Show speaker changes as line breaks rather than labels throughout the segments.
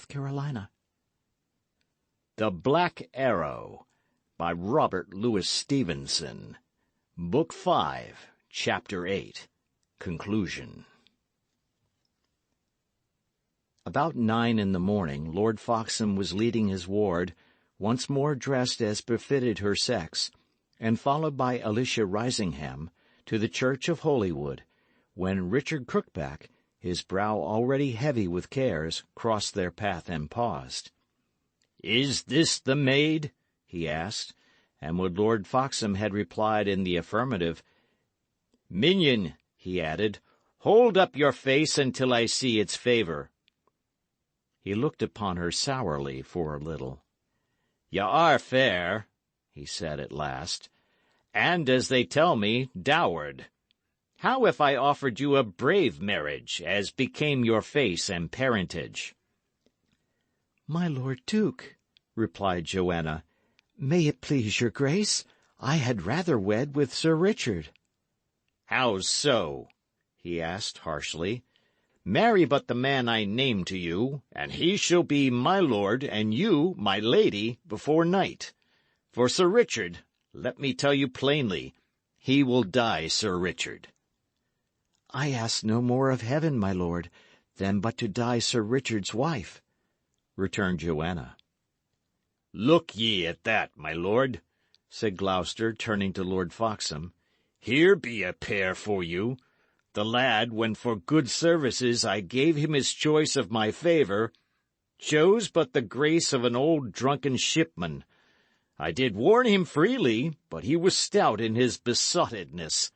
South Carolina.
The Black Arrow by Robert Louis Stevenson. Book 5, Chapter 8. Conclusion. About 9 in the morning, Lord Foxham was leading his ward, once more dressed as befitted her sex, and followed by Alicia Risingham, to the church of Holywood, when Richard Crookback, his brow already heavy with cares, crossed their path and paused. "Is this the maid?" he asked, and when Lord Foxham had replied in the affirmative, "Minion," he added, "hold up your face until I see its favour." He looked upon her sourly for a little. "Y' are fair," he said at last, "and, as they tell me, dowered. How if I offered you a brave marriage, as became your face and parentage?"
"My Lord Duke," replied Joanna, "may it please your grace, I had rather wed with Sir Richard."
"How so?" he asked harshly. "Marry but the man I name to you, and he shall be my lord and you my lady before night. For Sir Richard, let me tell you plainly, he will die Sir Richard."
"I ask no more of heaven, my lord, than but to die Sir Richard's wife," returned Joanna.
"Look ye at that, my lord," said Gloucester, turning to Lord Foxham. "Here be a pair for you. The lad, when for good services I gave him his choice of my favour, chose but the grace of an old drunken shipman. I did warn him freely, but he was stout in his besottedness.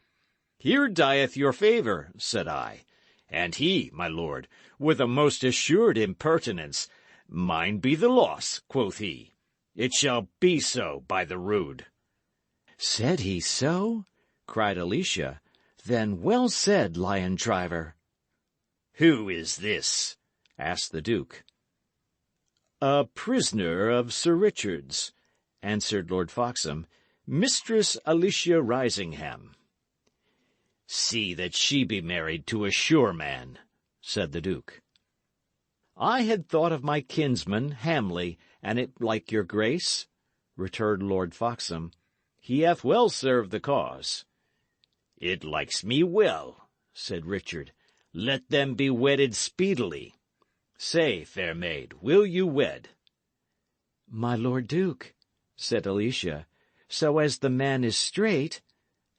Here dieth your favour, said I, and he, my lord, with a most assured impertinence, mine be the loss, quoth he. It shall be so, by the rood.
"Said he so?" cried Alicia. "Then well said, lion driver."
"Who is this?" asked the Duke. "A prisoner of Sir Richard's," answered Lord Foxham, "Mistress Alicia Risingham." "See that she be married to a sure man," said the Duke. "I had thought of my kinsman, Hamley, an it like your grace," returned Lord Foxham. "He hath well served the cause." "It likes me well," said Richard. "Let them be wedded speedily. Say, fair maid, will you wed?"
"My Lord Duke," said Alicia, "so as the man is straight—"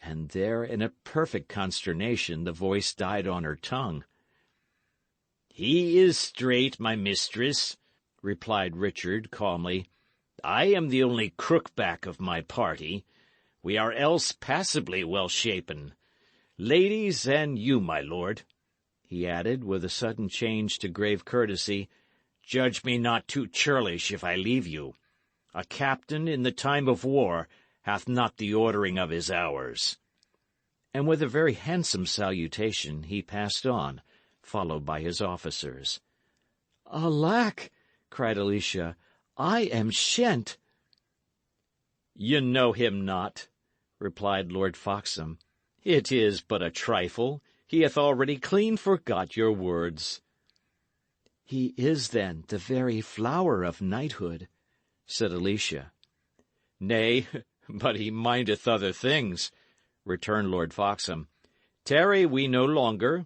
and there, in a perfect consternation, the voice died on her tongue.
"He is straight, my mistress," replied Richard calmly. "I am the only crookback of my party. We are else passably well shapen. Ladies, and you, my lord," he added, with a sudden change to grave courtesy, "judge me not too churlish if I leave you. A captain in the time of war hath not the ordering of his hours." And with a very handsome salutation he passed on, followed by his officers.
"Alack!" cried Alicia, "I am shent."
"Ye know him not," replied Lord Foxham. "It is but a trifle. He hath already clean forgot your words."
"He is, then, the very flower of knighthood," said Alicia.
"Nay, but he mindeth other things," returned Lord Foxham. "Tarry we no longer."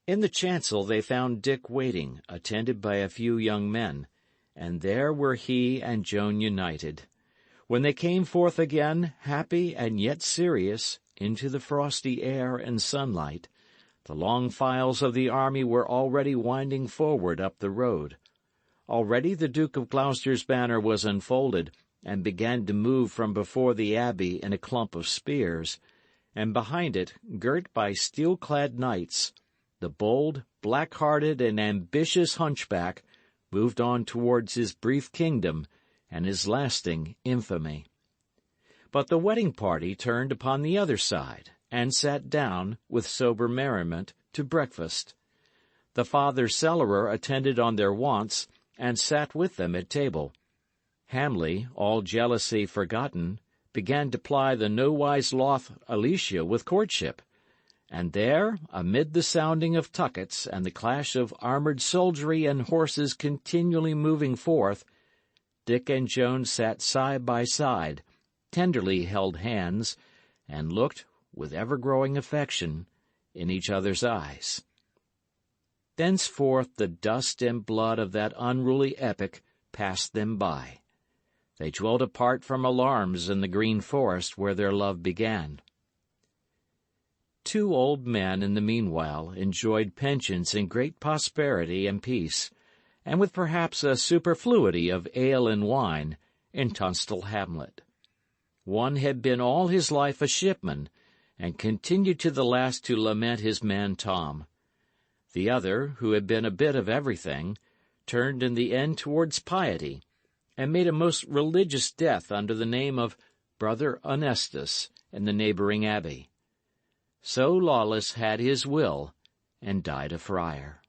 In the chancel they found Dick waiting, attended by a few young men, and there were he and Joan united. When they came forth again, happy and yet serious, into the frosty air and sunlight, the long files of the army were already winding forward up the road. Already the Duke of Gloucester's banner was unfolded, and began to move from before the abbey in a clump of spears, and behind it, girt by steel-clad knights, the bold, black-hearted, and ambitious hunchback moved on towards his brief kingdom and his lasting infamy. But the wedding party turned upon the other side, and sat down, with sober merriment, to breakfast. The father cellarer attended on their wants, and sat with them at table. Hamley, all jealousy forgotten, began to ply the nowise loth Alicia with courtship, And there, amid the sounding of tuckets and the clash of armored soldiery and horses continually moving forth, Dick and Joan sat side by side, tenderly held hands, and looked, with ever-growing affection, in each other's eyes. Thenceforth the dust and blood of that unruly epoch passed them by. They dwelt apart from alarms in the green forest where their love began. 2 old men in the meanwhile enjoyed pensions in great prosperity and peace, and with perhaps a superfluity of ale and wine, in Tunstall hamlet. One had been all his life a shipman, and continued to the last to lament his man Tom. The other, who had been a bit of everything, turned in the end towards piety, and made a most religious death under the name of Brother Honestus in the neighboring abbey. So Lawless had his will, and died a friar.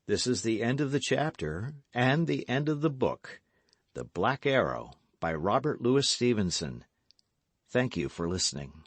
This is the end of the chapter, and the end of the book, The Black Arrow, by Robert Louis Stevenson. Thank you for listening.